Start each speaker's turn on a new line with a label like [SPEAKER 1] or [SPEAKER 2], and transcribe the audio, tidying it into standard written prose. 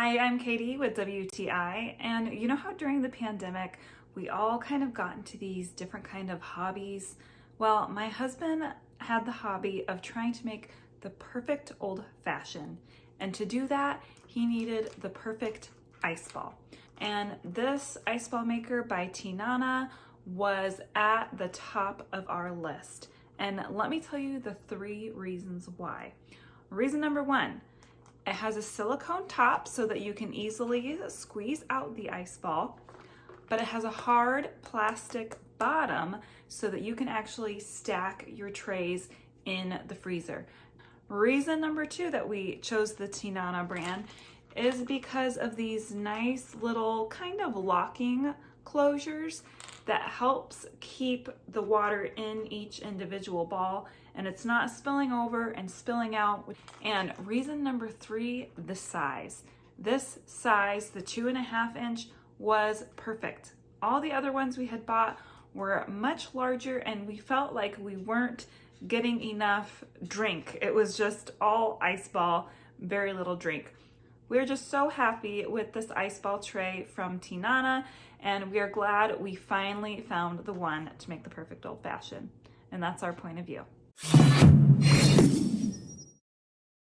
[SPEAKER 1] Hi, I'm Katie with WTI, and you know how during the pandemic we all kind of got into these different kind of hobbies? Well, my husband had the hobby of trying to make the perfect old fashioned, and to do that he needed the perfect ice ball. And this ice ball maker by TINANA was at the top of our list. And let me tell you the 3 reasons why. Reason number 1, it has a silicone top so that you can easily squeeze out the ice ball, but it has a hard plastic bottom so that you can actually stack your trays in the freezer. Reason number 2 that we chose the TINANA brand is because of these nice little kind of locking closures that helps keep the water in each individual ball and it's not spilling over and spilling out. And reason number 3, the size. This size, the 2.5 inch, was perfect. All the other ones we had bought were much larger and we felt like we weren't getting enough drink. It was just all ice ball, very little drink. We're just so happy with this ice ball tray from TINANA, and we are glad we finally found the one to make the perfect old fashioned. And that's our point of view.